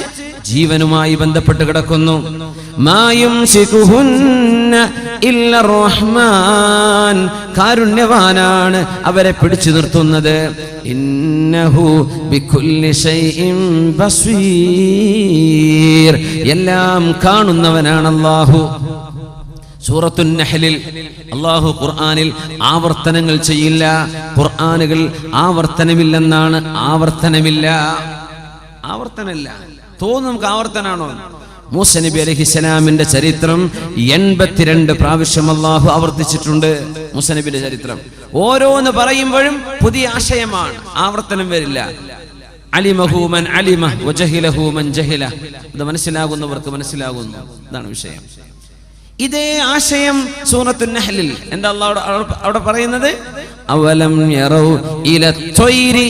ജീവനുമായി ബന്ധപ്പെട്ട് കിടക്കുന്നു. മാ യുംസികുഹുന്ന ഇല്ലർ റഹ്മാൻ, കാരുണ്യവാനാണ് അവരെ പിടിച്ചു നിർത്തുന്നത്. ഇന്നഹു ബികുല്ലി ശൈഇൻ ബസീർ, എല്ലാം കാണുന്നവനാണ് അല്ലാഹു. സൂറത്തുൻ നഹ്ലിൽ അല്ലാഹു ഖുർആനിൽ ആവർത്തനങ്ങൾ ചെയ്യില്ല. ഖുർആനുകൾ ആവർത്തനമില്ലെന്നാണ്. ആവർത്തനമില്ല. തോന്നും നമുക്ക് ആവർത്തനാണോ? മൂസ നബി അലൈഹിസ്സലാമിന്റെ ചരിത്രം 82 പ്രാവശ്യം അല്ലാഹു ആവർത്തിച്ചിട്ടുണ്ട്. മൂസ നബിയുടെ ചരിത്രം ഓരോന്ന് പറയുമ്പോഴും പുതിയ ആശയമാണ്, ആവർത്തനം വരില്ല. അലിമഹു മൻ അലിമ വജഹിലഹു മൻ ജഹില, ഇത് മനസ്സിലാകുന്നവർക്ക് മനസ്സിലാകുന്നു. ഇതാണ് വിഷയം. ഇതേ ആശയം സൂറത്തുൻ നഹ്ലിൽ എന്താ അല്ലാഹു അവിടെ പറയുന്നത്? അവലം യറൗ ഇല ത്വയ്രി,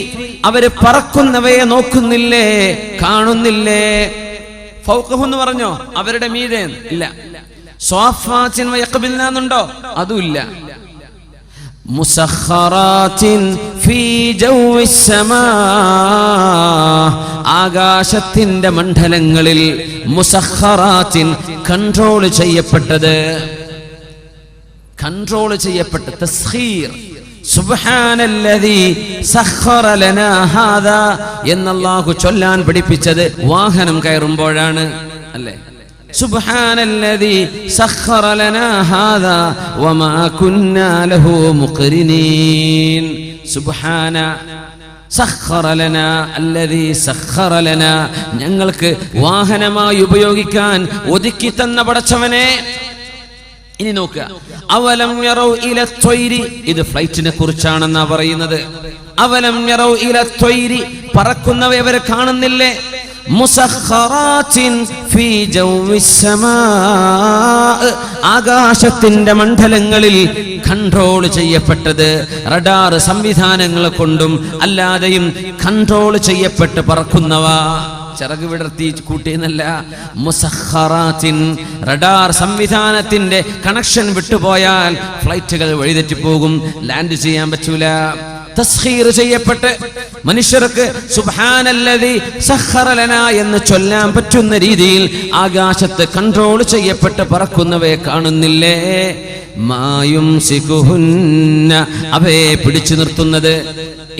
അവര് പറക്കുന്നവയെ നോക്കുന്നില്ലേ, കാണുന്നില്ലേ? ഫൗഖഹു എന്ന് പറഞ്ഞോ? അവരുടെ മീതെ ഇല്ല. സ്വാഫാത്തിൻ വയഖ്ബിദ്ന എന്നുണ്ടോ? അതുമില്ല. മുസഖറാത്തിൻ ഫീ ജൗവിസ് സമാ, ആകാശത്തിന്റെ മണ്ഡലങ്ങളിൽ. മുസഖറാത്തിൻ, കൺട്രോൾ ചെയ്യപ്പെട്ടത്. കൺട്രോൾ ചെയ്യപ്പെട്ട തസ്ഖീർ. സുബ്ഹാനല്ലദീ സഖറ ലനാ ഹാദാ എന്നല്ലാഹു ചൊല്ലാൻ പഠിപ്പിച്ചത് വാഹനം കയറുമ്പോഴാണ്, അല്ലേ? സുബ്ഹാനല്ലദീ സഖറ ലനാ ഹാദാ വമാ കുന്നാ ലഹു മുഖ്രിനീൻ. സുബ്ഹാന സഖറ ലനാ അല്ലദീ സഖറ ലനാ, ഞങ്ങൾക്ക് വാഹനമായി ഉപയോഗിക്കാൻ ഒതുക്കി തന്ന പടച്ചവനെ. ഇനി നോക്കുക, അവലം യറൗ ഇല ത്വയ്രി, ഇത് ഫ്ലൈറ്റിനെ കുറിച്ചാണെന്നാ പറയുന്നത്. അവലം യറൗ ഇല ത്വയ്രി, പറക്കുന്നവയെ അവരെ കാണുന്നില്ലേ? മുസഖറാത്തിൻ ഫീ ജൗവിസ് സമാ, ആകാശത്തിന്റെ മണ്ഡലങ്ങളിൽ കൺട്രോൾ ചെയ്യപ്പെട്ടത്. റഡാർ സംവിധാനങ്ങൾ കൊണ്ടും അല്ലാതെയും കൺട്രോൾ ചെയ്യപ്പെട്ട് പറക്കുന്നവ. ചിറക് വിടർത്തി കൂട്ടിയെന്നല്ല. മുസഖറാത്തിൻ, റഡാർ സംവിധാനത്തിന്റെ കണക്ഷൻ വിട്ടുപോയാൽ ഫ്ലൈറ്റുകൾ വഴിതെറ്റിപ്പോകും, ലാൻഡ് ചെയ്യാൻ പറ്റൂല. തസ്ഖീർ ചെയ്യപ്പെട്ട് മനുഷ്യർക്ക് സുബ്ഹാനല്ലദീ സഖറ ലനാ എന്ന് ചൊല്ലാൻ പറ്റുന്ന രീതിയിൽ ആകാശത്ത് കൺട്രോൾ ചെയ്യപ്പെട്ട് പറക്കുന്നവയെ കാണുന്നില്ലേ? മാ യുംസികുഹുന്ന, അവയെ പിടിച്ചു നിർത്തുന്നത്.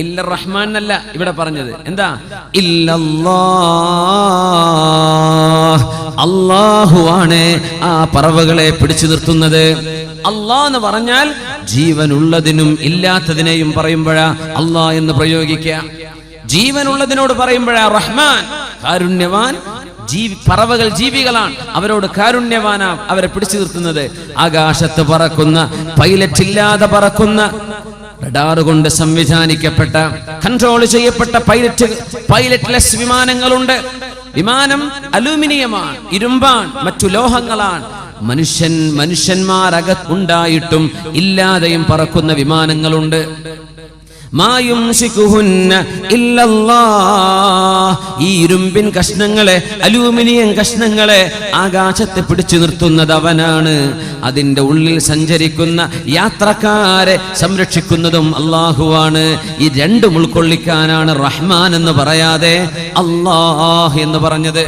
ഇല്ല റഹ്മാൻ അല്ല ഇവിടെ പറഞ്ഞത്. എന്താ? ഇല്ലല്ലാഹ്, അല്ലാഹു ആണ് ആ പറവകളെ പിടിച്ചു നിർത്തുന്നത്. അല്ലാഹ് എന്ന് പറഞ്ഞാൽ ജീവനുള്ളതിനും ഇല്ലാത്തതിനെയും പറയുമ്പോഴാ അല്ലാഹ് എന്ന് പ്രയോഗിക്കുക. ജീവനുള്ളതിനോട് പറയുമ്പോഴാ റഹ്മാൻ, കാരുണ്യവാൻ. പറവകൾ ജീവികളാണ്, അവരോട് കാരുണ്യവാനാ അവരെ പിടിച്ചു നിർത്തുന്നത്. ആകാശത്ത് പറക്കുന്ന, പൈലറ്റ് ഇല്ലാതെ പറക്കുന്ന, റഡാർ കൊണ്ട് സംവിധാനിക്കപ്പെട്ട, കൺട്രോൾ ചെയ്യപ്പെട്ട പൈലറ്റ്ലെസ് വിമാനങ്ങളുണ്ട്. വിമാനം അലൂമിനിയമാണ്, ഇരുമ്പാണ്, മറ്റു ലോഹങ്ങളാണ്. മനുഷ്യന്മാരകത്തുണ്ടായിട്ടും ഇല്ലാതെയും പറക്കുന്ന വിമാനങ്ങളുണ്ട്. മാ യുംസികുഹുന്ന ഇല്ലല്ലാഹ്. ഈ ഇരുമ്പിൻ കഷ്ണങ്ങളെ, അലൂമിനിയം കഷ്ണങ്ങളെ ആകാശത്തെ പിടിച്ചു നിർത്തുന്നത് അവനാണ്. അതിന്റെ ഉള്ളിൽ സഞ്ചരിക്കുന്ന യാത്രക്കാരെ സംരക്ഷിക്കുന്നതും അല്ലാഹുവാണ്. ഈ രണ്ടും ഉൾക്കൊള്ളിക്കാനാണ് റഹ്മാൻ എന്ന് പറയാതെ അല്ലാഹ് എന്ന് പറഞ്ഞത്.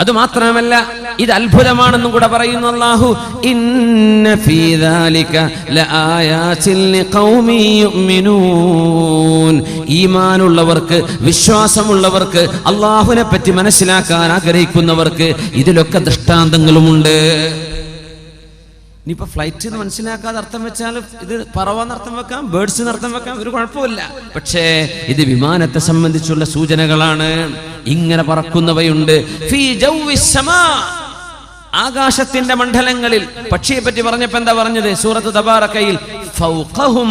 അത് മാത്രമല്ല, ഇത് അത്ഭുതമാണെന്നും കൂടെ പറയുന്നു അല്ലാഹു. ഇന്ന ഫീ ദാലിക ലആയാതിൻ ലിഖൗമി യുഅ്മിനൂൻ. ഈമാനുള്ളവർക്ക്, വിശ്വാസമുള്ളവർക്ക്, അല്ലാഹുവിനെ പറ്റി മനസ്സിലാക്കാൻ ആഗ്രഹിക്കുന്നവർക്ക് ഇതിലൊക്കെ ദൃഷ്ടാന്തങ്ങളുമുണ്ട്. ഇനിയിപ്പോ ഫ്ലൈറ്റ് എന്ന് മനസ്സിലാക്കാതെ അർത്ഥം വെച്ചാൽ ഇത് പറവാന്ന് അർത്ഥം വെക്കാം, ബേർഡ്സ് എന്ന് അർത്ഥം വെക്കാം, ഒരു കുഴപ്പമില്ല. പക്ഷേ ഇത് വിമാനത്തെ സംബന്ധിച്ചുള്ള സൂചനകളാണ്. ഇങ്ങനെ പറക്കുന്നവയുണ്ട്. ഫീ ജൗവിസ് സമാ, ആകാശത്തിന്റെ മണ്ഡലങ്ങളിൽ. പക്ഷിയെ പറ്റി പറഞ്ഞപ്പോ എന്താ പറഞ്ഞത്? സൂറത്ത് തബാറക്കയിൽ ഫൗഖഹും,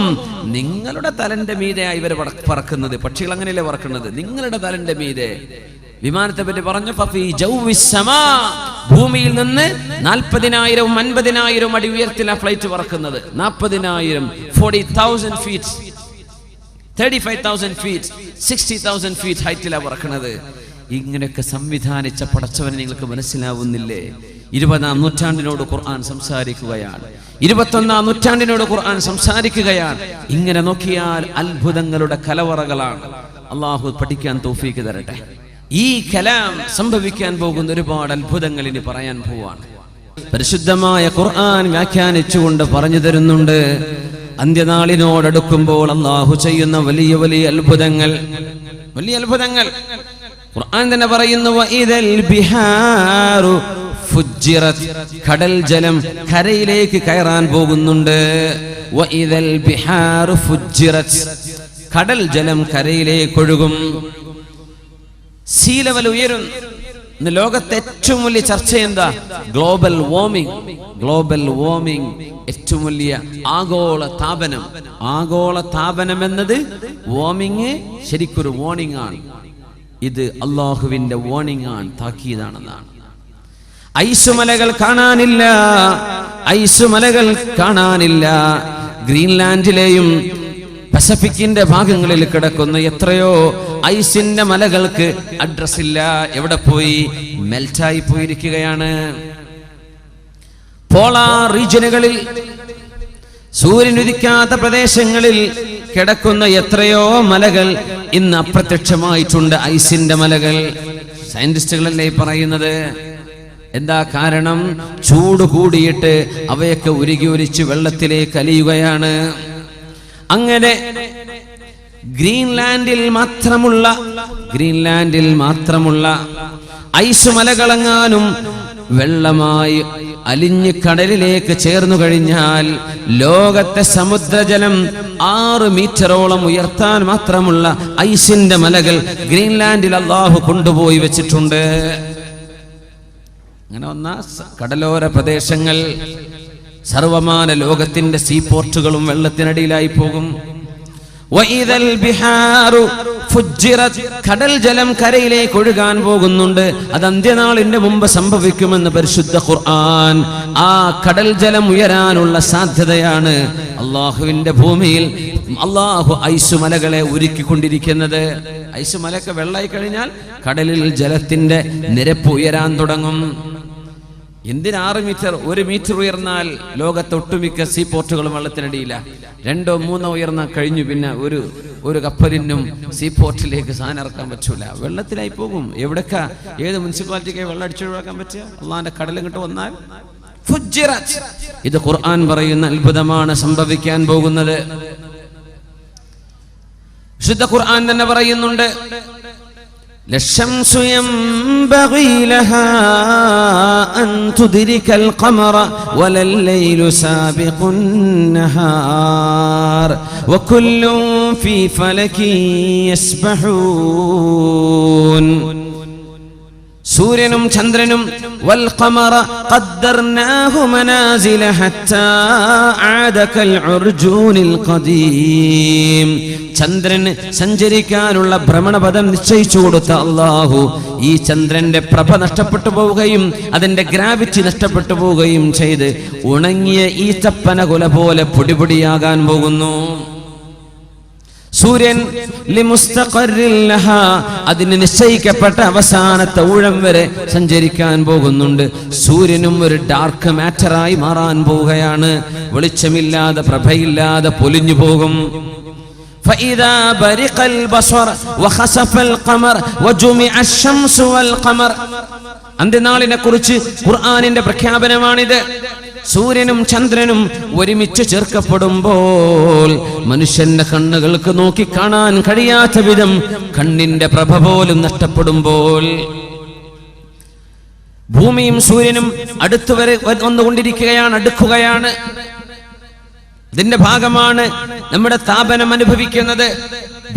നിങ്ങളുടെ തലന്റെ മീതെയായി ഇവർ പറക്കുന്നത്. പക്ഷികൾ അങ്ങനെയല്ലേ പറക്കുന്നത്? നിങ്ങളുടെ തലന്റെ മീതെ. വിമാനത്തെ പറ്റി പറഞ്ഞു ഫീ ജൗവിസ് സമാ, ഭൂമിയിൽ നിന്ന് 40,000 50,000 അടി ഉയരത്തിലാണ് ഫ്ലൈറ്റ് പറക്കുന്നത്. 40,000, 40,000 ഫീറ്റ്, 35,000 ഫീറ്റ്, 60,000 ഫീറ്റ് ഹൈറ്റിലാണ് പറക്കുന്നത്. ഇങ്ങനെയൊക്കെ സംവിധാനിച്ച പടച്ചവനെ നിങ്ങൾക്ക് മനസ്സിലാവുന്നില്ലേ? 20-ാം നൂറ്റാണ്ടിനോട് ഖുർആൻ സംസാരിക്കുകയാണ്, 21-ാം നൂറ്റാണ്ടിനോട് ഖുർആൻ സംസാരിക്കുകയാണ്. ഇങ്ങനെ നോക്കിയാൽ അത്ഭുതങ്ങളുടെ കലവറകളാണ്. അള്ളാഹു പഠിക്കാൻ തൗഫീക്ക് തരട്ടെ. ഈ കലാം സംഭവിക്കാൻ പോകുന്ന ഒരുപാട് അത്ഭുതങ്ങൾ ഇനി പറയാൻ പോവാണ്. പരിശുദ്ധമായ ഖുർആൻ വ്യാഖ്യാനിച്ചുകൊണ്ട് പറഞ്ഞു തരുന്നുണ്ട്, അന്ത്യനാളിനോടടുക്കുമ്പോൾ അള്ളാഹു ചെയ്യുന്ന വലിയ വലിയ അത്ഭുതങ്ങൾ, വലിയ അത്ഭുതങ്ങൾ. ഖുർആൻ തന്നെ പറയുന്നു, വഇദൽ ബിഹാറു ഫുജ്ജിറത്, കടൽ ജലം കരയിലേക്ക് കയറാൻ പോകുന്നുണ്ട്. വഇദൽ ബിഹാറു ഫുജ്ജിറത്, കടൽ ജലം കരയിലേക്ക് ഒഴുകും. സീ ലെവൽ ഉയരുന്നു. ഇന്ന് ലോകത്തെ ഏറ്റവും വലിയ ചർച്ച എന്താ? Global warming. ഗ്ലോബൽ വാർമിംഗ്, ഏറ്റവും വലിയ ആഗോള താപനം. ആഗോള താപനം എന്നത് വാർമിംഗ് ശരിക്കൊരു വാർണിംഗ് ആണ്. ഇത് അള്ളാഹുവിന്റെ വാർണിംഗ് ആണ്, താക്കീതാണെന്നാണ്. ഐസുമലകൾ കാണാനില്ല, ഐസുമലകൾ കാണാനില്ല. ഗ്രീൻലാൻഡിലെയും പസഫിക്കിന്റെ ഭാഗങ്ങളിൽ കിടക്കുന്ന എത്രയോ ഐസിന്റെ മലകൾക്ക് അഡ്രസ് ഇല്ല. എവിടെ പോയി? മെൽറ്റായി പോയിരിക്കുകയാണ്. പോളാർ റീജിയനുകളിൽ, സൂര്യൻ ഉദിക്കാത്ത പ്രദേശങ്ങളിൽ കിടക്കുന്ന എത്രയോ മലകൾ ഇന്ന് അപ്രത്യക്ഷമായിട്ടുണ്ട്. ഐസിന്റെ മലകൾ. സയന്റിസ്റ്റുകളല്ലേ പറയുന്നത്. എന്താ കാരണം? ചൂട് കൂടിയിട്ട് അവയൊക്കെ ഉരുകി ഒലിച്ച് വെള്ളത്തിലേക്ക് അലിയുകയാണ്. അങ്ങനെ ഗ്രീൻലാൻഡിൽ മാത്രമുള്ള ഐസ് മലകളെങ്ങാനും വെള്ളമായി അലിഞ്ഞ് കടലിലേക്ക് ചേർന്നു കഴിഞ്ഞാൽ ലോകത്തെ സമുദ്രജലം 6 മീറ്ററോളം ഉയർത്താൻ മാത്രമുള്ള ഐസിന്റെ മലകൾ ഗ്രീൻലാൻഡിൽ അല്ലാഹു കൊണ്ടുപോയി വെച്ചിട്ടുണ്ട്. അങ്ങനെ വന്ന കടലോര പ്രദേശങ്ങൾ, സർവമാന ലോകത്തിന്റെ സീപോർട്ടുകളും വെള്ളത്തിനടിയിലായി പോകും. വഇദൽ ബിഹാറു ഫുജ്ജിറത്, കടൽ ജലം കരയിലേക്ക് ഒഴുകാൻ പോകുന്നുണ്ട്. അത് അന്ത്യനാളിന്റെ മുമ്പ് സംഭവിക്കുമെന്ന് പരിശുദ്ധ ഖുർആൻ. ആ കടൽ ജലം ഉയരാനുള്ള സാധ്യതയാണ് അള്ളാഹുവിന്റെ ഭൂമിയിൽ അള്ളാഹു ഐസുമലകളെ ഒരുക്കിക്കൊണ്ടിരിക്കുന്നത്. ഐസുമലയൊക്കെ വെള്ളമായി കഴിഞ്ഞാൽ കടലിൽ ജലത്തിന്റെ നിരപ്പ് ഉയരാൻ തുടങ്ങും. എന്തിന് 6 മീറ്റർ? 1 മീറ്റർ ഉയർന്നാൽ ലോകത്തെ ഒട്ടുമിക്ക സീപോർട്ടുകളും വെള്ളത്തിനടിയില്ല. 2 or 3 ഉയർന്നാൽ കഴിഞ്ഞു. പിന്നെ ഒരു കപ്പലിനും സീപോർട്ടിലേക്ക് സാധനം ഇറക്കാൻ പറ്റൂല, വെള്ളത്തിലായി പോകും. എവിടൊക്കെ, ഏത് മുനിസിപ്പാലിറ്റിക്ക് വെള്ളം അടിച്ചൊഴിവാക്കാൻ പറ്റുക? അള്ളാന്റെ കടലിങ്ങോട്ട് വന്നാൽ ഫുജ്ജിറത്. ഇത് ഖുർആൻ പറയുന്ന അത്ഭുതമാണ് സംഭവിക്കാൻ പോകുന്നത്. വിശുദ്ധ ഖുർആൻ തന്നെ പറയുന്നുണ്ട്, ലശംസു യംബഗി ലഹാ അൻ തുദ്രികൽ ഖമറ വലൽ ലൈലു സാബിഖുൻ നഹാർ വകുല്ലുൻ ഫീ ഫലകിൻ യസ്ബഹൂൻ. സൂര്യനും ചന്ദ്രനും വൽ ഖമറ ഖദ്ദർനാഹു മനാസില ഹത്താ ആദ കൽ ഉർജൂനിൽ ഖദീം. ചന്ദ്രന് സഞ്ചരിക്കാനുള്ള ഭ്രമണപഥം നിശ്ചയിച്ചു കൊടുത്ത അല്ലാഹു ഈ ചന്ദ്രന്റെ പ്രഭ നഷ്ടപ്പെട്ടു പോവുകയും അതിന്റെ ഗ്രാവിറ്റി നഷ്ടപ്പെട്ടു പോവുകയും ചെയ്ത് ഉണങ്ങിയ ഈത്തപ്പന കുല പോലെ പൊടിപൊടിയാകാൻ പോകുന്നു. സൂര്യൻ അതിന് നിശ്ചയിക്കപ്പെട്ട അവസാനത്തെ ഊഴം വരെ സഞ്ചരിക്കാൻ പോകുന്നുണ്ട്. സൂര്യനും ഒരു ഡാർക്ക് മാറ്ററായി മാറാൻ പോവുകയാണ്. വെളിച്ചമില്ലാതെ പ്രഭയില്ലാതെ പൊലിഞ്ഞു പോകും. فإذا برق البصر وخسف القمر وجمع الشمس والقمر. അന്ത്യനാളിനെ കുറിച്ച് ഖുർആനിന്റെ പ്രഖ്യാപനമാണിത്. സൂര്യനും ചന്ദ്രനും ഒരുമിച്ച് ചേർക്കപ്പെടുമ്പോൾ മനുഷ്യന്റെ കണ്ണുകൾക്ക് നോക്കി കാണാൻ കഴിയാത്ത വിധം കണ്ണിന്റെ പ്രഭ പോലും നഷ്ടപ്പെടുമ്പോൾ ഭൂമിയും സൂര്യനും അടുത്തു വരെ വന്നുകൊണ്ടിരിക്കുകയാണ്, അടുക്കുകയാണ്. ഇതിന്റെ ഭാഗമാണ് നമ്മുടെ താപനം അനുഭവിക്കുന്നത്.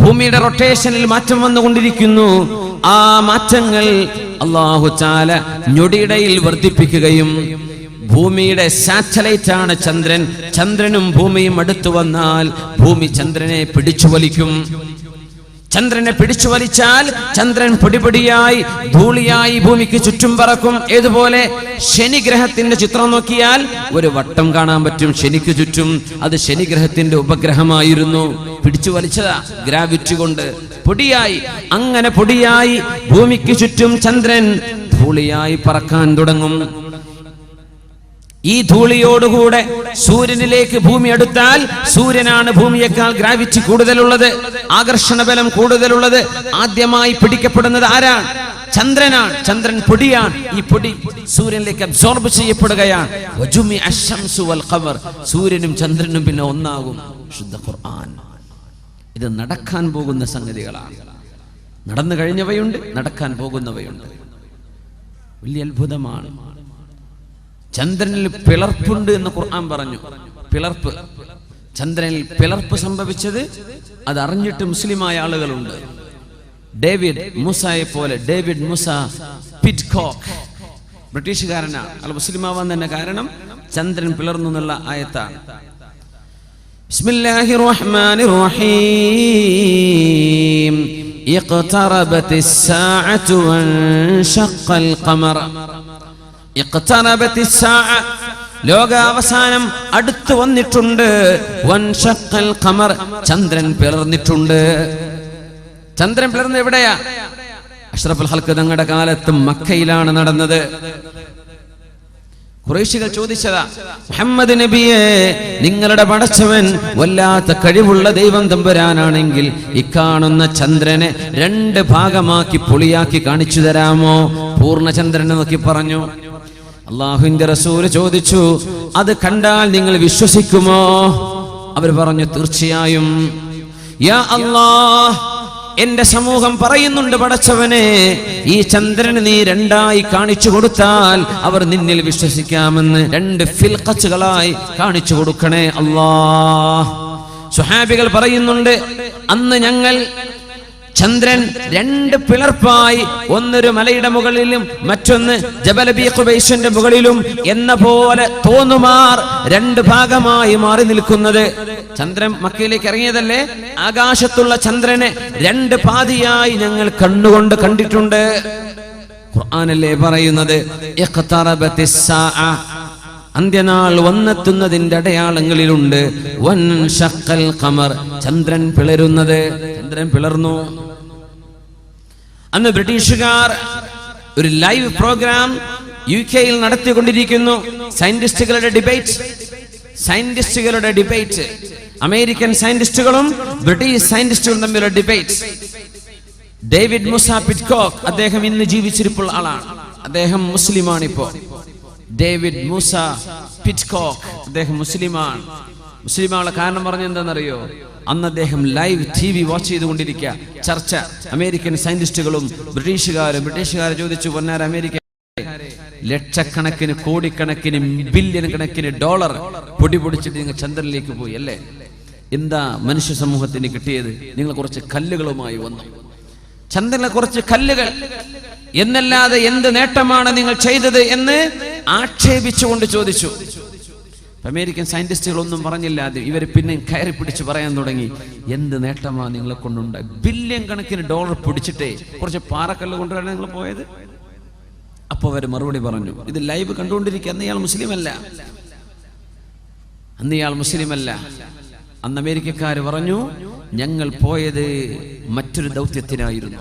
ഭൂമിയുടെ റൊട്ടേഷനിൽ മാറ്റം വന്നുകൊണ്ടിരിക്കുന്നു. ആ മാറ്റങ്ങൾ അല്ലാഹു തആല ഞൊടിയിടയിൽ വർദ്ധിപ്പിക്കുകയും, ഭൂമിയുടെ സാറ്റലൈറ്റ് ആണ് ചന്ദ്രൻ. ചന്ദ്രനും ഭൂമിയും അടുത്തു വന്നാൽ ഭൂമി ചന്ദ്രനെ പിടിച്ചു വലിക്കും. ചന്ദ്രനെ പിടിച്ചു വലിച്ചാൽ ചന്ദ്രൻ പൊടിപൊടിയായി ധൂളിയായി ഭൂമിക്ക് ചുറ്റും പറക്കും. ഏതുപോലെ ശനിഗ്രഹത്തിന്റെ ചിത്രം നോക്കിയാൽ ഒരു വട്ടം കാണാൻ പറ്റും ശനിക്ക് ചുറ്റും. അത് ശനിഗ്രഹത്തിന്റെ ഉപഗ്രഹമായിരുന്നു. പിടിച്ചു വലിച്ചതാ ഗ്രാവിറ്റി കൊണ്ട്. പൊടിയായി, അങ്ങനെ പൊടിയായി ഭൂമിക്ക് ചുറ്റും ചന്ദ്രൻ ധൂളിയായി പറക്കാൻ തുടങ്ങും. ഈ ധൂളിയോടുകൂടെ സൂര്യനിലേക്ക് ഭൂമി അടുത്താൽ സൂര്യനാണ് ഭൂമിയേക്കാൾ ഗ്രാവിറ്റി കൂടുതലുള്ളത്, ആകർഷണ ബലം കൂടുതലുള്ളത്. ആദ്യമായി പിടിക്കപ്പെടുന്നത് ആരാണ്? ചന്ദ്രനാണ്. ചന്ദ്രൻ പൊടിയാണ്. ഈ പൊടി സൂര്യനിലേക്ക് അബ്സോർബ് ചെയ്യപ്പെടുകയാണ്. സൂര്യനും ചന്ദ്രനും പിന്നെ ഒന്നാകും. ശുദ്ധ ഖുർആൻ. ഇത് നടക്കാൻ പോകുന്ന സംഗതികളാണ്. നടന്നു കഴിഞ്ഞവയുണ്ട്, നടക്കാൻ പോകുന്നവയുണ്ട്. വലിയ അത്ഭുതമാണ്. ചന്ദ്രനിൽ പിളർപ്പുണ്ട് എന്ന് ഖുർആൻ പറഞ്ഞു. പിളർപ്പ്, ചന്ദ്രനിൽ പിളർപ്പ് സംഭവിച്ചത് അത് അറിഞ്ഞിട്ട് മുസ്ലിമായ ആളുകളുണ്ട്. ഡേവിഡ് മൂസയെ പോലെ, ഡേവിഡ് മൂസ പിറ്റ്കോക്ക് ബ്രിട്ടീഷുകാരനാണ്. അയാൾ മുസ്ലിമാവാൻ തന്നെ കാരണം ചന്ദ്രൻ പിളർന്നു എന്നുള്ള ആയത്താണ്. ബിസ്മില്ലാഹിർ റഹ്മാനിർ റഹീം. ഇഖ്തറബത്തിസ് സാഅതു വൻശഖൽ ഖമർ. ലോകാവസാനം അടുത്തു വന്നിട്ടുണ്ട്. വൻശഖൽ ഖമർ, ചന്ദ്രൻ പിളർന്നിട്ടുണ്ട്. ചന്ദ്രൻ പിളർന്ന് എവിടെയാ? അഷ്റഫുൽ ഖൽഖ് തങ്ങളുടെ കാലത്ത് മക്കയിലാണ് നടന്നത്. ഖുറൈശികൾ ചോദിച്ചതാ, മുഹമ്മദ് നബിയെ, നിങ്ങളുടെ പടച്ചവൻ വല്ലാത്ത കഴിവുള്ള ദൈവം തമ്പുരാനാണെങ്കിൽ ഇക്കാണുന്ന ചന്ദ്രനെ 2 ഭാഗമാക്കി പൊളിയാക്കി കാണിച്ചു തരാമോ? പൂർണ്ണചന്ദ്രനെ നോക്കി പറഞ്ഞു. അല്ലാഹുവിന്റെ റസൂൽ ചോദിച്ചു, അത് കണ്ടാൽ നിങ്ങൾ വിശ്വസിക്കുമോ? അവർ പറഞ്ഞു, തീർച്ചയായും. യാ അല്ലാഹ്, എന്റെ സമൂഹം പറയുന്നുണ്ട്, പടച്ചവനെ, ഈ ചന്ദ്രന് നീ 2ആയി കാണിച്ചു കൊടുത്താൽ അവർ നിന്നിൽ വിശ്വസിക്കാമെന്ന്. 2 ഫിൽഖത്തുകളായി കാണിച്ചു കൊടുക്കണേ അല്ലാഹ്. സ്വഹാബികൾ പറയുന്നുണ്ട്, അന്ന് ഞങ്ങൾ ചന്ദ്രൻ 2 പിളർപ്പായി, ഒന്നൊരു മലയുടെ മുകളിലും മറ്റൊന്ന് ജബൽ അബീ ഖുബൈസിന്റെ മുകളിലും എന്ന പോലെ തോന്നുമാർ 2 ഭാഗമായി മാറി നിൽക്കുന്നത്. ചന്ദ്രൻ മക്കയിലേക്ക് ഇറങ്ങിയതല്ലേ? ആകാശത്തുള്ള ചന്ദ്രനെ 2 പാതിയായി ഞങ്ങൾ കണ്ണുകൊണ്ട് കണ്ടിട്ടുണ്ട്. ഖുർആനല്ലേ പറയുന്നത്, ഇഖ്തറബത്തിസ് സാഅ, അന്ത്യനാൾ വന്നെത്തുന്നതിന്റെ അടയാളങ്ങളിലുണ്ട്. വൻശഖൽ ഖമർ, ചന്ദ്രൻ പിളരുന്നത്. ചന്ദ്രൻ പിളർന്നു. അന്ന് ബ്രിട്ടീഷുകാർ ഒരു ലൈവ് പ്രോഗ്രാം UK-യിൽ നടത്തിക്കൊണ്ടിരിക്കുന്നു. സയന്റിസ്റ്റുകളുടെ ഡിബേറ്റ്, അമേരിക്കൻ സയന്റിസ്റ്റുകളും ബ്രിട്ടീഷ് സയന്റിസ്റ്റുകളും തമ്മിലുള്ള ഡിബേറ്റ്. ഡേവിഡ് മൂസ പിറ്റ്കോക്ക്, അദ്ദേഹം ഇന്ന് ജീവിച്ചിരിപ്പുള്ള ആളാണ്. അദ്ദേഹം മുസ്ലിമാണ്. ഇപ്പോ ഡേവിഡ് മൂസ പിറ്റ്കോക്ക്, അദ്ദേഹം മുസ്ലിമാണ്. മുസ്ലിമാനുള്ള കാരണം പറഞ്ഞ എന്താണെന്നറിയോ? അന്ന് അദ്ദേഹം ലൈവ് TV വാച്ച് ചെയ്തുകൊണ്ടിരിക്കുക. ചർച്ച, അമേരിക്കൻ സയന്റിസ്റ്റുകളും ബ്രിട്ടീഷുകാരെ ചോദിച്ചു, പൊന്നാര അമേരിക്ക, ലക്ഷക്കണക്കിന് കോടിക്കണക്കിന് ബില്യൺ കണക്കിന് ഡോളർ പൊടിച്ചിട്ട് നിങ്ങൾ ചന്ദ്രനിലേക്ക് പോയി അല്ലേ? എന്താ മനുഷ്യ സമൂഹത്തിന് കിട്ടിയത്? നിങ്ങൾ കുറച്ച് കല്ലുകളുമായി വന്നു. ചന്ദ്രനിലെ കുറച്ച് കല്ലുകൾ എന്നല്ലാതെ എന്ത് നേട്ടമാണ് നിങ്ങൾ ചെയ്തത് എന്ന് ആക്ഷേപിച്ചുകൊണ്ട് ചോദിച്ചു. അമേരിക്കൻ സയന്റിസ്റ്റുകൾ ഒന്നും പറഞ്ഞില്ല. ഇവർ പിന്നെ കയറി പിടിച്ച് പറയാൻ തുടങ്ങി, എന്ത് നേട്ടമാണ് നിങ്ങളെ കൊണ്ടുണ്ടായി? ബില്യൺ കണക്കിന് ഡോളർ പിടിച്ചിട്ടേ കുറച്ച് പാറക്കല്ല് കൊണ്ടുവരാൻ നിങ്ങൾ പോയത്. അപ്പൊ അവർ മറുപടി പറഞ്ഞു, ഇത് ലൈവ് കണ്ടുകൊണ്ടിരിക്കുക. അന്ന് ഇയാൾ മുസ്ലിമല്ല. അന്ന് അമേരിക്കക്കാര് പറഞ്ഞു, ഞങ്ങൾ പോയത് മറ്റൊരു ദൗത്യത്തിനായിരുന്നു.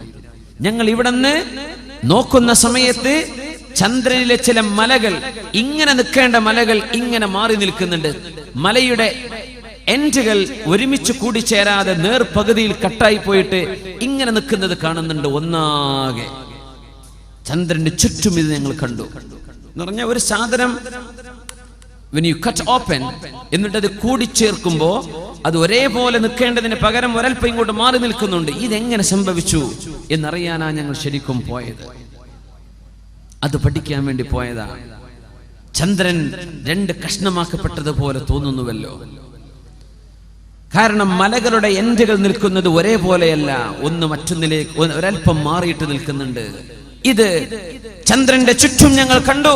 ഞങ്ങൾ ഇവിടുന്ന് നോക്കുന്ന സമയത്ത് ചന്ദ്രനിലെ ചില മലകൾ, ഇങ്ങനെ നിൽക്കേണ്ട മലകൾ ഇങ്ങനെ മാറി നിൽക്കുന്നുണ്ട്. മലയുടെ എൻഡുകൾ ഒരുമിച്ച് കൂടിച്ചേരാതെ നേർപകുതിയിൽ കട്ടായി പോയിട്ട് ഇങ്ങനെ നിൽക്കുന്നത് കാണുന്നുണ്ട്. ഒന്നാകെ ചന്ദ്രന്റെ ചുറ്റും ഇത് ഞങ്ങൾ കണ്ടു. എന്ന് പറഞ്ഞ ഒരു സാധനം when you cut open, എന്നിട്ട് അത് കൂടിച്ചേർക്കുമ്പോ അത് ഒരേപോലെ നിൽക്കേണ്ടതിന് പകരം ഒരൽപ്പം ഇങ്ങോട്ട് മാറി നിൽക്കുന്നുണ്ട്. ഇതെങ്ങനെ സംഭവിച്ചു എന്നറിയാനാ ഞങ്ങൾ ശരിക്കും പോയത്. അത് പഠിക്കാൻ വേണ്ടി പോയതാണ്. ചന്ദ്രൻ രണ്ട് കഷ്ണമാക്കപ്പെട്ടതുപോലെ തോന്നുന്നുവല്ലോ. കാരണം മലകളുടെ എൻഡുകൾ നിൽക്കുന്നത് ഒരേപോലെയല്ല, ഒന്ന് മറ്റൊന്നിലേക്ക് ഒരൽപ്പം മാറിയിട്ട് നിൽക്കുന്നുണ്ട്. ഇത് ചന്ദ്രന്റെ ചുറ്റും ഞങ്ങൾ കണ്ടു.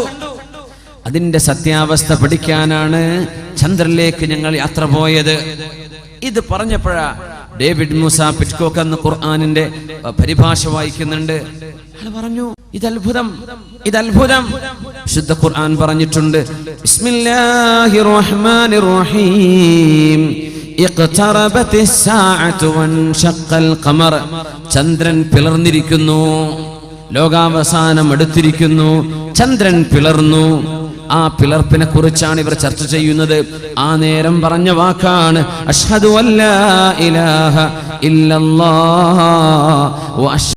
അതിന്റെ സത്യാവസ്ഥ പഠിക്കാനാണ് ചന്ദ്രനിലേക്ക് ഞങ്ങൾ യാത്ര പോയത്. ഇത് പറഞ്ഞപ്പോഴാ ഡേവിഡ് മൂസ പിറ്റ്കോക്ക് എന്ന ഖുർആനിന്റെ പരിഭാഷ വായിക്കുന്നുണ്ട്. അയാൾ പറഞ്ഞു, ഇതത്ഭുതം, ഇതത്ഭുതം. വിശുദ്ധ ഖുർആൻ പറഞ്ഞിട്ടുണ്ട്, ബിസ്മില്ലാഹിർ റഹ്മാനിർ റഹീം, ഇഖ്തറബത്തിസ് സാഅതു വൻഷഖൽ ഖമർ. ചന്ദ്രൻ പിളർന്നിരിക്കുന്നു, ലോകാവസാനം അടുത്തിരിക്കുന്നു. ചന്ദ്രൻ പിളർന്നു. ആ പിളർപ്പിനെ കുറിച്ചാണ് ഇവർ ചർച്ച ചെയ്യുന്നത്. ആ നേരം പറഞ്ഞ വാക്കാണ് അഷ്ഹദു അല്ലാ ഇലാഹ ഇല്ലല്ലാഹ്.